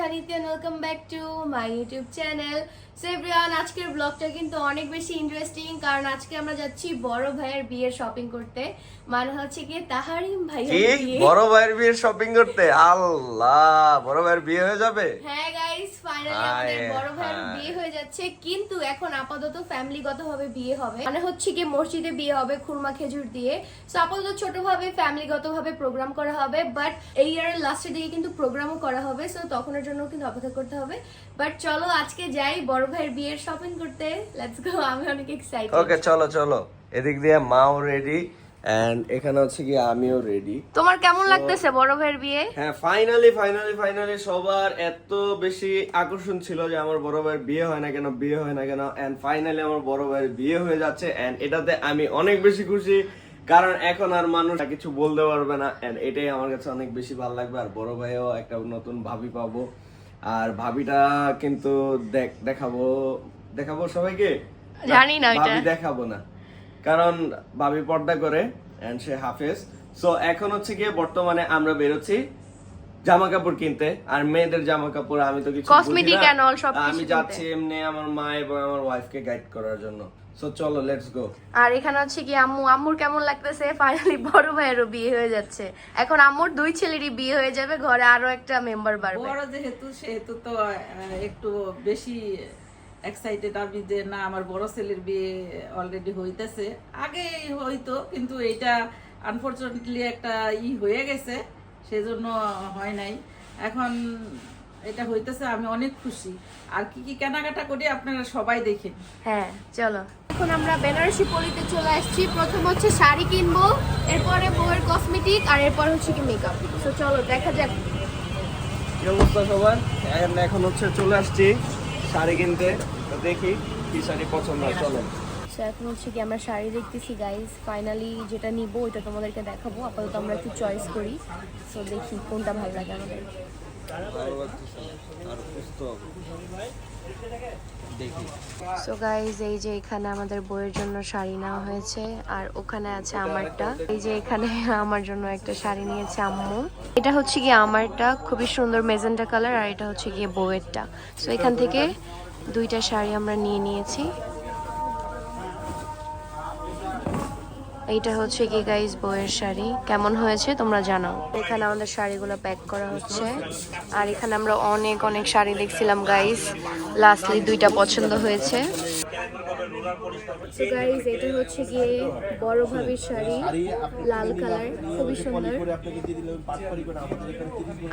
জাহানিতি and welcome back to my YouTube channel. So everyone, আজকের ব্লগটা কিন্তু অনেক বেশি ইন্টারেস্টিং কারণ আজকে আমরা যাচ্ছি বড় ভাইয়ের বিয়ের শপিং করতে। মানে হচ্ছে কি তাহারিম ভাইয়ের বিয়ে। বড় ভাইয়ের বিয়ের শপিং করতে? আল্লাহ, বড় ভাইয়ের বিয়ে হয়ে যাবে? হ্যাঁ গাইস, ফাইনালি আমাদের বড় ভাইয়ের বিয়ে হয়ে যাচ্ছে, কিন্তু এখন আপাতত ফ্যামিলিগতভাবে বিয়ে হবে। মানে হচ্ছে কি মসজিদে বিয়ে হবে খুরমা খেজুর দিয়ে। সো আপাতত ছোটভাবে ফ্যামিলিগতভাবে প্রোগ্রাম করা হবে, বাট এই ইয়ারের লাস্টের দিকে কিন্তু প্রোগ্রামও করা হবে। সো তখনের জন্য কিন্তু অপেক্ষা করতে হবে। বাট চলো আজকে যাই বড় ভাইয়ের বিয়ের শপিং করতে। লেটস গো, আমি অনেক এক্সাইটেড। ওকে চলো চলো, এদিক দিয়ে মাও রেডি এন্ড এখানে হচ্ছে কি আমিও রেডি। তোমার কেমন লাগতেছে বড় ভাইয়ের বিয়ে? হ্যাঁ, ফাইনালি সবার এত বেশি আকর্ষণ ছিল যে আমার বড় ভাইয়ের বিয়ে হয় না কেন এন্ড ফাইনালি আমার বড় ভাইয়ের বিয়ে হয়ে যাচ্ছে এন্ড এটাতে আমি অনেক বেশি খুশি, কারণ এখন আর মানুষ কিছু বলতে পারবে না এন্ড এটাই আমার কাছে অনেক বেশি ভালো লাগবে। আর বড় ভাইও একটা নতুন ভাবি পাবো, আর ভাবিটা কিন্তু দেখাবো সবাইকে, জানি না এটা ভাবি দেখাবো না, কারণ ভাবি পর্দা করে এন্ড সে হাফেজ। সো এখন হচ্ছে গিয়ে বর্তমানে আমরা বেরোচ্ছি জামা কাপড় কিনতে, আর মেয়েদের জামা কাপড় আমি তো কিছু কসমেটিক এন্ড অল সব কিছু আমি যাচ্ছি এমনি আমার মা এবং আমার ওয়াইফকে গাইড করার জন্য। সো চলো লেটস গো। আর এখানে হচ্ছে কি আম্মুর কেমন লাগতেছে? ফাইনালি বড় ভাইয়েরও বিয়ে হয়ে যাচ্ছে। এখন আম্মুর দুই ছেলেরই বিয়ে হয়ে যাবে, ঘরে আরো একটা মেম্বার বাড়বে। বড় সেহেতু তো একটু বেশি এক্সাইটেড আমি যে না আমার বড় ছেলের বিয়ে অলরেডি হইতেছে। আগে হইতো কিন্তু এটা আনফরচুনেটলি একটা হয়ে গেছে, সেজন্য হয় নাই। এখন এটা হইতেছে, আমি অনেক খুশি। আর কি কি কেনাকাটা করি আপনারা সবাই দেখেন। হ্যাঁ চলো, এখন আমরা বেনারসি পলিতে চলে আসছি। প্রথম হচ্ছে শাড়ি কিনবো, এরপরে বউয়ের কসমেটিক, আর এরপর হচ্ছে কি মেকআপ। তো চলো দেখা যাক কি অবস্থা সবার। এখন হচ্ছে চলে আসছি শাড়ি কিনতে, তো দেখি কি শাড়ি পছন্দ হয়। চলো এখন হচ্ছে কি আমরা শাড়ি দেখতেছি গাইস। ফাইনালি যেটা নিব ওইটা তোমাদেরকে দেখাবো। আপাতত আমরা একটু চয়েস করি, তো দেখি কোনটা ভালো লাগে আমাদের। সো গাইস, এই যে এখানে আমাদের বইয়ের জন্য শাড়ি নেওয়া হয়েছে, আর ওখানে আছে আমারটা। এই যে এখানে আমার জন্য একটা শাড়ি নিয়েছে আম্মু। এটা হচ্ছে গিয়ে আমারটা, খুবই সুন্দর মেজেন্টা কালার, আর এটা হচ্ছে গিয়ে বউয়েরটা। সো এখান থেকে দুইটা শাড়ি আমরা নিয়ে নিয়েছি। এইটা হচ্ছে কি গাইস বউয়ের শাড়ি। কেমন হয়েছে তোমরা জানাও। এখানে আমাদের শাড়িগুলো প্যাক করা হচ্ছে, আর এখানে আমরা অনেক শাড়ি দেখছিলাম গাইস, লাস্টলি দুইটা পছন্দ হয়েছে। সো গাইস, এটা হচ্ছে গিয়ে বড় ভাবির শাড়ি, লাল কালার, খুবই সুন্দর।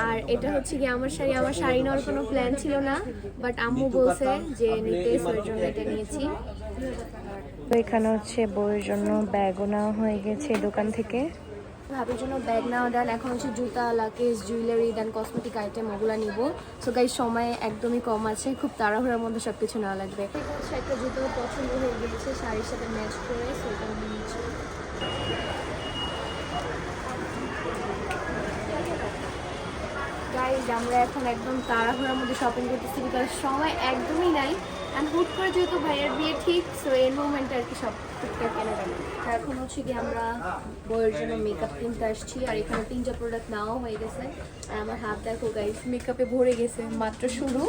আর এটা হচ্ছে গিয়ে আমার শাড়ি। আমার শাড়ি নেওয়ার কোনো প্ল্যান ছিল না, বাট আম্মু বলছে যে নিতে, ওর জন্য এটা নিয়েছি। তো এখানে হচ্ছে বউয়ের জন্য ব্যাগও নেওয়া হয়ে গেছে দোকান থেকে। ভাবির জন্য ব্যাগ নেওয়া ডান। এখন হচ্ছে জুতা, লাকেজ, জুয়েলারি দেন কসমেটিক আইটেম ওগুলো নিব। সো গাইস, সময় একদমই কম আছে, খুব তাড়াহুড়ার মধ্যে সবকিছু নেওয়া লাগবে। একটা জুতো পছন্দ হয়ে গিয়েছে শাড়ির সাথে ম্যাচ করে, সেটা নিয়েছি। গাইস, আমরা এখন একদম তাড়াহুড়ার মধ্যে শপিং করতেছি, বিকজ সময় একদমই নাই। অ্যান্ড হুট করে যেহেতু ভাইয়ের বিয়ে ঠিক, সো এই মুভমেন্টে আর কি সব টুকটাক কেনা গেল। এখন হচ্ছে কি আমরা বউয়ের জন্য মেকআপ কিনতে আসছি, আর এখানে 3টা প্রোডাক্ট নেওয়া হয়ে গেছে। আর আমার হাত দেখো গাইস, মেকআপে ভরে গেছে, মাত্র শুরু,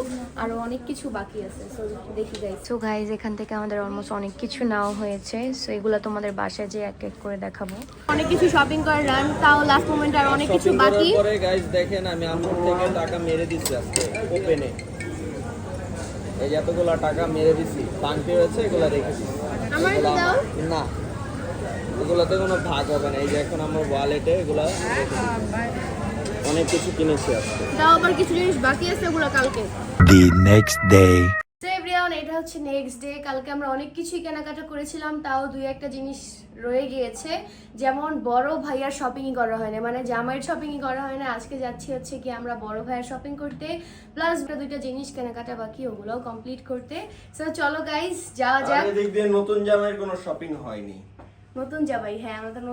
আরও অনেক কিছু বাকি আছে। সো দেখি গাইস। সো গাইস, এখান থেকে আমাদের অলমোস্ট অনেক কিছু নেওয়া হয়েছে। সো এগুলো তোমাদের বাসায় যে এক এক করে দেখাবো। অনেক কিছু শপিং করে রান, তাও লাস্ট মোমেন্ট আর অনেক কিছু বাকি। পরে গাইস দেখেন, আমি আমার থেকে টাকা মেরে দিচ্ছি আজকে ওপেনে। এই এতগুলা টাকা মেরে দিছি, বাংটি হয়েছে, এগুলা রেখেছি। আমার কি দাও না, এগুলাতে কোনো ভাগ হবে না। এই যে এখন আমার ওয়ালেটে এগুলা অনেক কিছু কিনেছি আজকে। দাও, আবার কিছু জিনিস বাকি আছে, ওগুলো কালকে। The next day. So everyone, এটা হচ্ছে নেক্সট ডে। কালকে আমরা অনেক কিছুই কেনাকাটা করেছিলাম, তাও দুই একটা জিনিস রয়ে গিয়েছে। যেমন বড় ভাইয়ার শপিংই করা হয় না, মানে জামাইয়ের শপিংই করা হয় না। আজকে যাচ্ছি হচ্ছে কি আমরা বড় ভাইয়ার শপিং করতে, প্লাস দুইটা জিনিস কেনাকাটা বাকি, ওগুলোও কমপ্লিট করতে। সো চলো গাইস যাওয়া যাক। এদিক দিয়ে নতুন জামাইয়ের কোনো শপিং হয়নি। নতুন জামাই? হ্যাঁ, আমাদের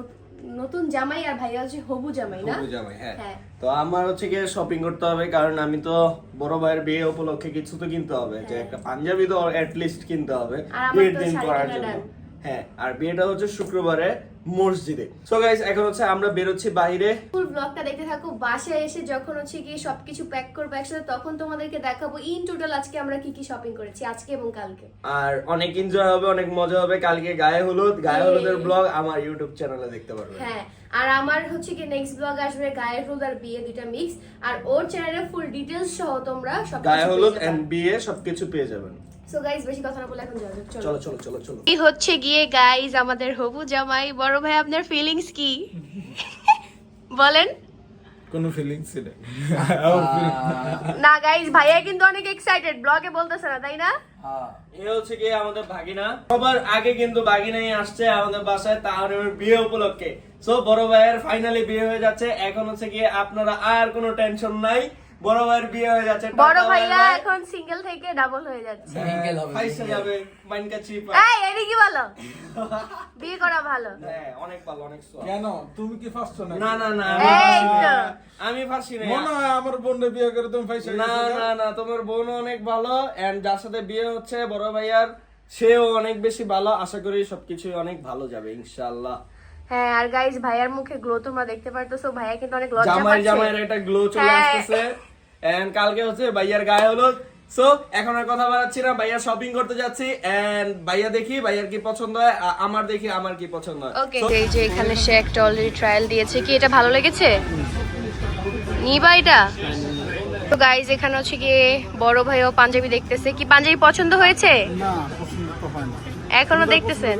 নতুন জামাই, আর ভাইয়া হচ্ছে হবু জামাই না? হবু জামাই, হ্যাঁ। হ্যাঁ। তো আমার হচ্ছে গিয়ে শপিং করতে হবে, কারণ আমি তো বড় ভাইয়ের বিয়ে উপলক্ষে কিছু তো কিনতে হবে, যে একটা পাঞ্জাবি তো এট লিস্ট কিনতে হবে আর আমার বিয়ের তো দিন শাড়ি পরার কেনা জন্য। ডান। হ্যাঁ, আর বিয়েটা হচ্ছে শুক্রবারে, মসজিদে। সো গাইস এখন হচ্ছে আমরা বেরোচ্ছি বাইরে। ফুল ব্লগটা দেখতে থাকো। বাসায় এসে যখন হচ্ছে গিয়ে সবকিছু প্যাক করবো একসাথে, তখন তোমাদেরকে দেখাবো ইন টোটাল আজকে আমরা কি কি শপিং করেছি আজকে এবং কালকে। আর অনেক এনজয় হবে, অনেক মজা হবে। কালকে গায়ে হলুদের ব্লগ আমার ইউটিউব চ্যানেলে দেখতে পারবেন। হ্যাঁ, আর আমার হচ্ছে কি নেক্সট ব্লগ আসবে গায়ে হলুদ আর বিয়ে দুইটা মিক্স, আর ওর চ্যানেলে ফুল ডিটেইলস সহ তোমরা সব গায়ে হলুদ এন্ড বিয়ে সবকিছু পেয়ে যাবেন। সো গাইস বেশি কথা না বলে এখন যাও, চলো চলো চলো চলো। কি হচ্ছে গিয়ে গাইস আমাদের হবু জামাই বড় ভাই, আপনার ফিলিংস কি বলেন? কোনো ফিলিংস নেই। না গাইস, ভাইয়া কিন্তু অনেক এক্সাইটেড, ব্লগে বলতেছে না তাই না? এ হচ্ছে কি আমাদের ভাগিনা। সবার আগে কিন্তু ভাগিনাই আসছে আমাদের বাসায় তাহরিমের বিয়ে উপলক্ষে। সো বড় ভাইয়ের ফাইনালি বিয়ে হয়ে যাচ্ছে। এখন হচ্ছে কি আপনারা আর কোনো টেনশন নাই, বড় ভাইয়ের বিয়ে হয়ে যাচ্ছে। বড় ভাইয়া এখন সিঙ্গেল থেকে ডাবল হয়ে যাচ্ছে। ফাইসে যাবে মাইনকা চিপ। এই এডি কি বলো? বিয়ে করা ভালো। হ্যাঁ অনেক ভালো, অনেক সোয়া। কেন তুমি কি ফার্স্ট না? না না না এই তো। আমি ফাঁসি নাই। মনে হয় আমার বোনকে বিয়ে করে তুমি ফাইসা না না না, তোমার বোন অনেক ভালো এন্ড যার সাথে বিয়ে হচ্ছে বড় ভাইয়ার সেও অনেক বেশি ভালো। আশা করি সবকিছু অনেক ভালো যাবে ইনশাআল্লাহ। হ্যাঁ, আর গাইস ভাইয়ার মুখে গ্লো তোমরা দেখতে পারতেছো, ভাইয়া কিন্তু অনেক লজ্জা জামাইয়ের পাচ্ছে। একটা গ্লো চলে হ্যাঁ। আসতেছে এন্ড কালকে হচ্ছে ভাইয়ার গায়ে হলুদ। সো এখন আর কথা বাড়াচ্ছি না, ভাইয়া শপিং করতে যাচ্ছি এন্ড ভাইয়া দেখি ভাইয়ার কি পছন্দ হয়, আমার দেখি আমার কি পছন্দ হয়। ওকে, এই যে এখানে সে একটা অলরেডি ট্রায়াল দিয়েছে। কি এটা ভালো লেগেছে? নিবা এটা? তো গাইস এখানে হচ্ছে গিয়ে বড় ভাইও পাঞ্জাবি দেখতেছে। কি পাঞ্জাবি পছন্দ হয়েছে? না পছন্দ তো হয় না। এখনো দেখতেছেন?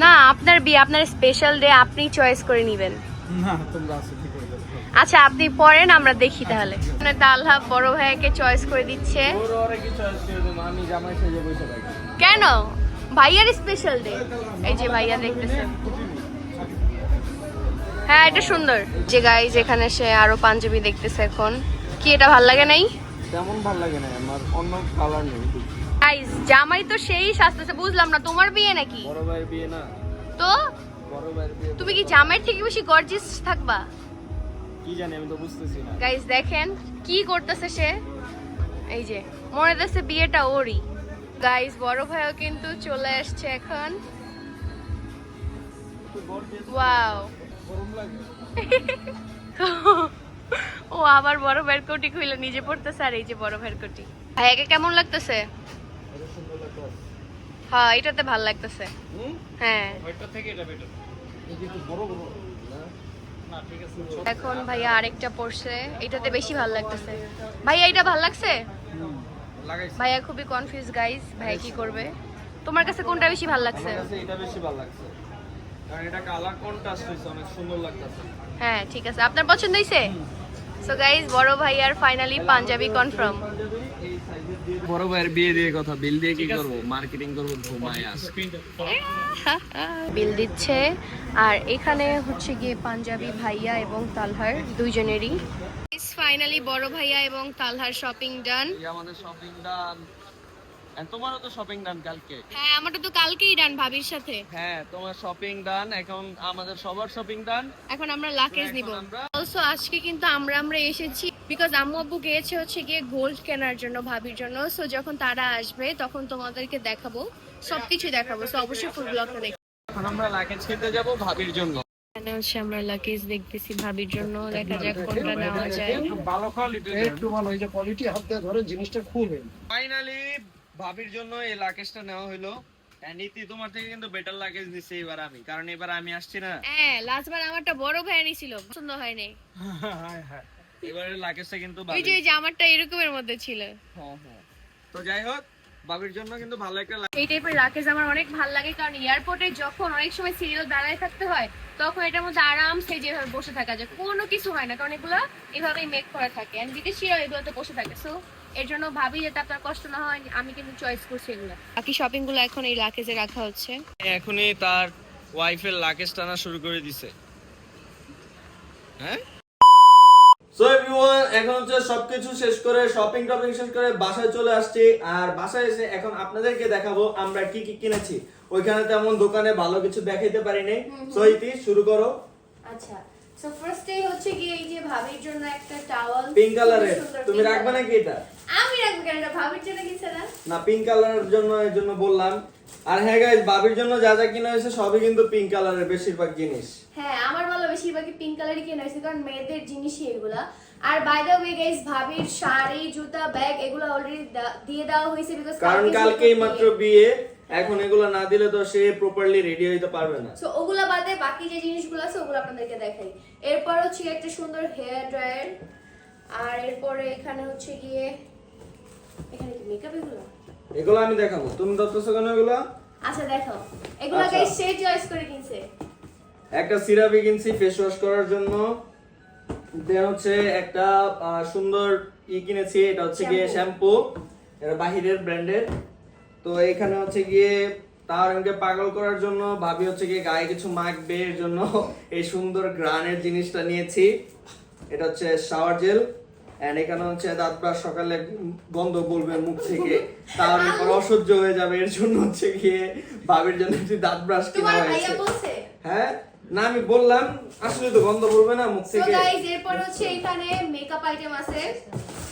না, আপনার বিয়ে, আপনার স্পেশাল ডে, আপনি চয়েস করে নেবেন। না তোমরা আছে কি করে দেবো। আচ্ছা আপনি পড়েন, আমরা দেখি তাহলে। মানে তালহা বড় ভাইয়াকে চয়েস করে দিচ্ছে। ওর ওরে কি চয়েস করে দেব, আমি জামাই সেজে বসে থাকি। কেন? ভাইয়ার স্পেশাল ডে। এই যে ভাইয়া দেখতেছে। হ্যাঁ এটা সুন্দর। যে গাইস এখানে সে আরো পাঞ্জাবি দেখতেছে এখন। কি এটা ভাল লাগে নাই? তেমন ভালো লাগে না, আমার অন্য কালার নেই। গাইস জামাই তো সেই সাজতেছে, বুঝলাম না তোমার বিয়ে নাকি? বড় ভাইয়ের বিয়ে না তো বড় ভাইয়ের বিয়ে। তুমি কি জামাইয়ের থেকে বেশি গর্জিয়াস থাকবা? কি জানি আমি তো বুঝতেছি না। গাইস দেখেন কি করতেছে সে। এই যে মনে হচ্ছে বিয়েটা ওরই। গাইস বড় ভাইও কিন্তু চলে আসছে এখন। ওয়াও, গরম লাগে। ও আবার বড় ভাইয়ের কোটি খুলে নিজে পড়তেছে। আর এই যে বড় ভাইয়ের কোটি। ভাইয়াকে কেমন লাগতেছে? হ্যাঁ এটাতে ভাল লাগতেছে। হ্যাঁ ওইটা থেকে এটা বেটার। এই যে একটু বড় বড় না ঠিক আছে। এখন ভাইয়া আরেকটা পড়ছে, এটাতে বেশি ভাল লাগতেছে। ভাইয়া এটা ভাল লাগছে? লাগাইছি। ভাইয়া খুবই কনফিউজ গাইস, ভাইয়া কি করবে? তোমার কাছে কোনটা বেশি ভাল লাগছে? আমার কাছে এটা বেশি ভালো লাগছে, কারণ এটা কালার কন্ট্রাস্ট হইছে, অনেক সুন্দর লাগতেছে। হ্যাঁ ঠিক আছে, আপনার পছন্দ হয়েছে? সো গাইস বড় ভাইয়ার ফাইনালি পাঞ্জাবি কনফার্ম। বড় ভাইয়ের বিয়ে দিয়ে কথা, বিল দিয়ে কি করব, মার্কেটিং করব, ঘুমায় আস। বিল দিচ্ছে। আর এখানে হচ্ছে গিয়ে পাঞ্জাবি ভাইয়া এবং তালহার দুইজনেরই। ফাইনালি বড় ভাইয়া এবং তালহার শপিং ডান। আমাদের শপিং ডান। এন্ড তোমারও তো শপিং ডান কালকে। হ্যাঁ আমারটা তো কালকেই ডান ভাবির সাথে। হ্যাঁ তোমার শপিং ডান, এখন আমাদের সবার শপিং ডান। এখন আমরা লাকেজ নিব। অলসো আজকে কিন্তু আমরা এসেছি বিকজ আম্মু আব্বু গিয়েছে হচ্ছে গিয়ে গোল্ড কেনার জন্য ভাবির জন্য। সো যখন তারা আসবে তখন তোমাদেরকে দেখাবো, সবকিছু দেখাবো। সো অবশ্যই ফুল ব্লগটা দেখো। এখন আমরা লাগেজ কিনতে যাব ভাবির জন্য। এখানে হচ্ছে আমরা লাগেজ দেখতেছি ভাবির জন্য, দেখা যাক কোনটা নেওয়া যায়। ভালো কোয়ালিটি, একটু ভালো এই যে কোয়ালিটি হাত দিয়ে ধরে জিনিসটা খুলবে। ফাইনালি ভাবির জন্য এই লাগেজটা নেওয়া হলো। এন্ড ইতি তোমার থেকে কিন্তু বেটার লাগেজ নিছি এবার আমি, কারণ এবার আমি আসছি না। হ্যাঁ লাস্টবার আমারটা বড় ভাই নিছিল, পছন্দ হয়নি। হায় হায়। এবারে লাগেজটা কিন্তু ওই যে আমারটা এরকমের মধ্যে ছিল। হ্যাঁ হ্যাঁ। তো যাই হোক ভাবির জন্য কিন্তু ভালো একটা এই টাইপের লাগেজ আমার অনেক ভালো লাগে, কারণ এয়ারপোর্টে যখন অনেক সময় সিরিয়াল দাঁড়ায় থাকতে হয় তখন এটার মধ্যে আরামসে যেভাবে বসে থাকা যায়, কোনো কিছু হয় না, কারণ এগুলো এভাবেই মেক করা থাকে। এন্ড বিদেশিরা এগুলোতে বসে থাকে। সো এর জন্য ভাবি যাতে আপনার কষ্ট না হয়, আমি কিন্তু চয়েস করছি এগুলো। বাকি শপিং গুলো এখন এই লাগেজে রাখা হচ্ছে। এখনই তার ওয়াইফের লাগেজ টানা শুরু করে দিছে। হ্যাঁ সো এভরিওয়ান, এখন হচ্ছে সবকিছু শেষ করে শপিং শেষ করে বাসায় চলে আসছি। আর বাসায় এসে এখন আপনাদেরকে দেখাবো আমরা কি কি কিনেছি। ওইখানে তেমন দোকানে ভালো কিছু দেখাইতে পারিনি। সো ইতি শুরু করো। আচ্ছা, সো ফার্স্টে হচ্ছে কি এই যে ভাবির জন্য একটা টাওয়াল পিঙ্ক কালারের, তুমি রাখবে নাকি এটা? আমি রাখবো কেন, এটা ভাবির জন্য কিনছে না? না পিঙ্ক কালারের জন্য, এর জন্য বললাম। আর হ্যাঁ গাইস, বাবির জন্য যা যা কিনা হয়েছে সবই কিন্তু পিঙ্ক কালারের বেশিরভাগ জিনিস। হ্যাঁ আমার বলা বেশিরভাগই পিঙ্ক কালারই কেনা হয়েছে, কারণ মেয়েদের জিনিসই এগুলা। আর বাই দ্য ওয়ে গাইস, ভাবির শাড়ি, জুতা, ব্যাগ এগুলো অলরেডি দিয়ে দেওয়া হয়েছে, বিকজ কারণ কালকেই মাত্র বিয়ে, এখন এগুলো না দিলে তো সে প্রপারলি রেডি হইতে পারবে না। সো ওগুলা বাদে বাকি যে জিনিসগুলো আছে ওগুলো আপনাদেরকে দেখাই। এরপর হচ্ছে একটা সুন্দর হেয়ার ড্রায়ার, আর এরপরে এখানে হচ্ছে গিয়ে এখানে কি মেকআপ এগুলো আমি দেখাবো, তুমি ধরতেছো কেন এগুলো? আচ্ছা দেখো, এগুলো আচ্ছা। গাইস সে চয়েস করে কিনছে। একটা সিরাপি কিনছি ফেস ওয়াশ করার জন্য, দেন হচ্ছে একটা সুন্দর কিনেছি, এটা হচ্ছে গিয়ে শ্যাম্পু, এটা বাহিরের ব্র্যান্ডের। তো এখানে হচ্ছে গিয়ে তার আমাকে পাগল করার জন্য ভাবি হচ্ছে গিয়ে গায়ে কিছু মাখবে, এর জন্য এই সুন্দর গ্রানের জিনিসটা নিয়েছি। এটা হচ্ছে শাওয়ার জেল, এন্ড এখানে হচ্ছে দাঁত ব্রাশ, সকালে গন্ধ বলবে মুখ থেকে, তাহলে পর অসহ্য হয়ে যাবে, এর জন্য হচ্ছে গিয়ে ভাবির জন্য একটি দাঁত ব্রাশ কিনা তোমার হয়েছে। ভাইয়া বলছে? হ্যাঁ, না আমি বললাম আসলে তো গন্ধ বলবে না মুখ সো থেকে। গাইস এরপর হচ্ছে এখানে মেকআপ আইটেম আছে।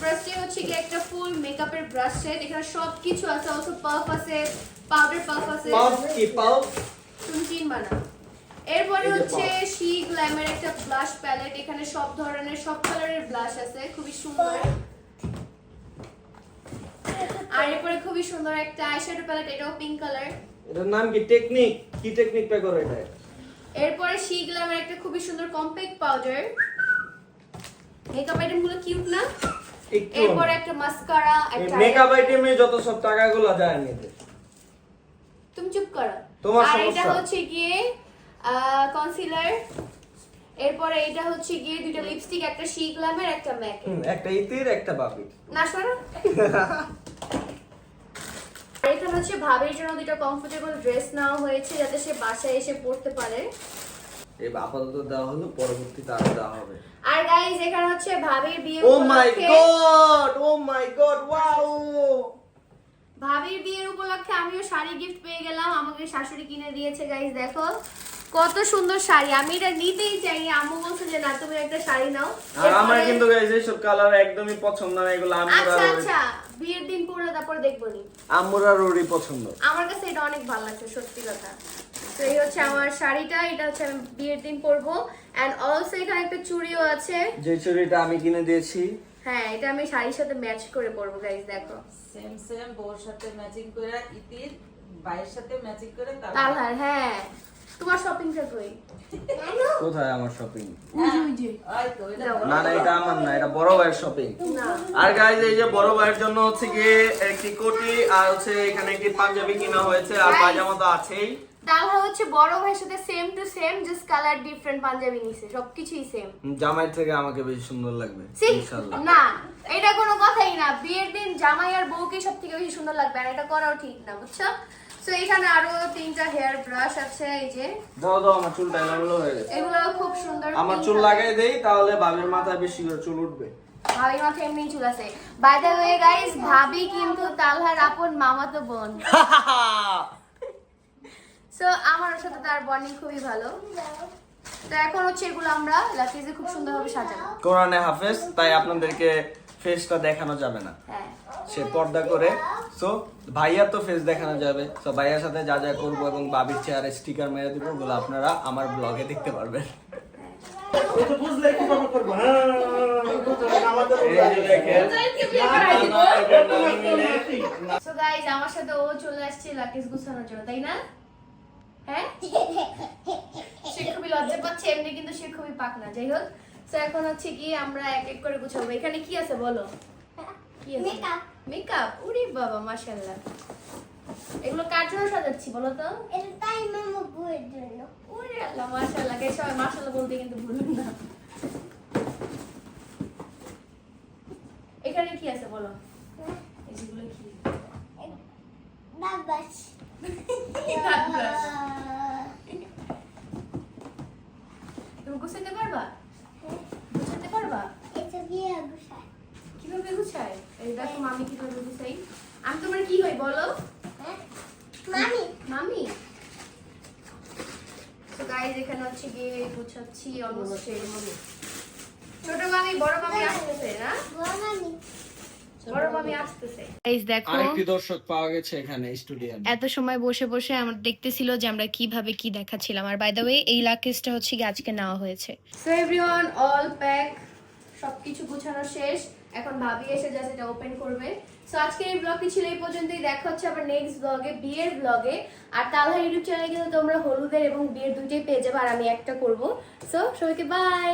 ফার্স্টে হচ্ছে কি একটা ফুল মেকআপের ব্রাশ সেট, এখানে সব কিছু আছে, অলসো পাফ আছে, পাউডার পাফ আছে। পাউচ কি পাউচ? তুমি চিনবা না। এরপরে এই যে হচ্ছে puff। শি গ্ল্যামের একটা ব্লাশ প্যালেট, এখানে সব ধরনের সব কালারের ব্লাশ আছে, খুবই সুন্দর। আর এরপরে খুবই সুন্দর একটা আইশ্যাডো প্যালেট, এটাও পিঙ্ক কালার। এটার নাম কি? টেকনিক কি টেকনিকটা করে এটা? এরপরে শি গ্ল্যামের একটা খুবই সুন্দর কম্প্যাক্ট পাউডার। মেকআপ আইটেম গুলো কিউট না? একটু এরপরে একটা মাস্কারা, এই একটা মেকআপ আইটেমে যত সব টাকাগুলো যায় নিতে। তুমি চুপ করো। তোমার আর এটা সমস্যা। হচ্ছে গিয়ে কনসিলার। এরপরে এটা হচ্ছে গিয়ে দুটো লিপস্টিক, একটা শি গ্ল্যামের, একটা ম্যাক। একটা ইতির একটা বাবি। না শোনো। আর এখানে হচ্ছে ভাবির জন্য দুটো কমফোর্টেবল ড্রেস নেওয়া হয়েছে, যাতে সে বাসায় এসে পরতে পারে। এই আপাতত দেওয়া হলো, পরবর্তীতে আরো দেওয়া হবে। আর গাইস এখানে হচ্ছে ভাবির বিয়ে ও মাই গড, ও মাই গড, ওয়াও! ভাবির বিয়ের উপলক্ষে আমিও শাড়ি গিফট পেয়ে গেলাম, আমাকে শাশুড়ি কিনে দিয়েছে। গাইস দেখো কত সুন্দর শাড়ি, আমি এটা নিতেই চাই, আম্মু বলছে যে না তুমি একটা শাড়ি নাও। আর আমার এরপরে- কিন্তু গাইস এইসব কালার একদমই পছন্দ না, এগুলো আচ্ছা আচ্ছা, বিয়ের দিন পরলে তারপর দেখবো নি। আম্মুরা রোডই পছন্দ। আমার কাছে এটা অনেক ভালো লাগছে, সত্যি কথা। তো এই হচ্ছে আমার শাড়িটা, এটা হচ্ছে আমি বিয়ের দিন পরবো। এন্ড অলসো এখানে একটা চুড়িও আছে। যে চুড়িটা আমি কিনে দিয়েছি, হ্যাঁ এটা আমি শাড়ির সাথে ম্যাচ করে পরবো। গাইস দেখো সেম সেম বউর সাথে ম্যাচিং করে, ইতির ভাইয়ের সাথে ম্যাচিং করে, তালহার। হ্যাঁ তোমার শপিংটা কই? কোথায় আমার শপিং? ওই তো এটা না না, এটা আমার না, এটা বড় ভাইয়ের শপিং। না আর গাইস এই যে বড় ভাইয়ের জন্য হচ্ছে গিয়ে একটি কোটি, আর হচ্ছে এখানে একটি পাঞ্জাবি কিনা হয়েছে, আর Guys, পায়জামা তো আছেই। তালহা হচ্ছে বড় ভাইয়ের সাথে same to same, just colour different panjabi নিছে, সবকিছুই সেম। জামাই থেকে আমাকে বেশি সুন্দর লাগবে See? ইনশাআল্লাহ। না এটা কোনো কথাই না, বিয়ের দিন জামাই আর বউকে সব থেকে বেশি সুন্দর লাগবে, আর এটা করাও ঠিক না, বুঝছো? সো এখানে আরো 3টা হেয়ার ব্রাশ আছে, এই যে দাও দাও, আমার চুলটা এলোমেলো হয়ে গেছে। এগুলো খুব সুন্দর। আমার pink চুল color। লাগাই দেই, তাহলে ভাবির মাথায় বেশি করে চুল উঠবে। ভাবি মাথায় এমনি চুল আছে। বাই দ্য ওয়ে গাইস, ভাবি কিন্তু তালহার আপন মামাতো বোন। সো আমার ওর সাথে তার বন্ডিং খুবই ভালো। তো এখন হচ্ছে এগুলো আমরা লাকিজে খুব সুন্দরভাবে সাজাবো। কোরআনে হাফেজ, তাই আপনাদেরকে ফেসটা দেখানো যাবে না, হ্যাঁ সে পর্দা করে। সো ভাইয়া তো ফেস দেখানো যাবে। সো ভাইয়ার সাথে যা যা করবো এবং বাবির চেয়ারে স্টিকার মেরে দিব, ওগুলো আপনারা আমার ব্লগে দেখতে পারবেন। এই যে দেখেন। সো গাইস আমার সাথে ও চলে আসছে লাকিজ গুছানোর জন্য, তাই না? হ্যাঁ সে খুবই লজ্জা পাচ্ছে, এমনি কিন্তু সে খুবই পাকনা। যাই হোক, সো এখন হচ্ছে কি আমরা এক এক করে গুছাবো। এখানে কি আছে বলো? কি আছে? Makeup. মেকআপ। ওরে বাবা মাশাআল্লাহ, এগুলো কার জন্য সাজাচ্ছি বলো তো? এটা তাই মামা বউয়ের জন্য। ওরে আল্লাহ মাশাআল্লাহ, গাইস সবাই মাশাআল্লাহ বলতে কিন্তু ভুলবেন না। এখানে কি আছে বলো? এগুলো কি? বাবাস। তুমি গুছাতে পারবা? গুছাতে পারবা? এটা দিয়ে গুছাই। কিভাবে গুছাই? এই দেখো মামি কিভাবে গুছাই। আমি তোমার কি হই বলো? হ্যাঁ? মামি। মামি। তো গাইস এখানে হচ্ছে গিয়ে গুছাচ্ছি অলমোস্ট শেষ। ছোট মামি বড় মামি আসতেছে না? বড় মামি। বড় মামি আসতেছে গাইস দেখো আরেকটি দর্শক পাওয়া গেছে এখানে স্টুডিও। এত সময় বসে বসে আমরা দেখতেছিল যে আমরা কিভাবে কি দেখাচ্ছিলাম। আর বাই দ্য ওয়ে এই লাকেজটা হচ্ছে কি আজকে নেওয়া হয়েছে। সো এভরিওয়ান অল প্যাক, সবকিছু গোছানো শেষ। এখন ভাবি এসে জাস্ট এটা ওপেন করবে। সো আজকে এই ব্লগটি ছিল এই পর্যন্তই। দেখা হচ্ছে আবার নেক্সট ব্লগে, বিয়ের ব্লগে। আর তালহা ইউটিউব চ্যানেলে কিন্তু তোমরা হলুদের এবং বিয়ের দুইটাই পেয়ে যাবে, আর আমি একটা করব। সো সবাইকে বাই।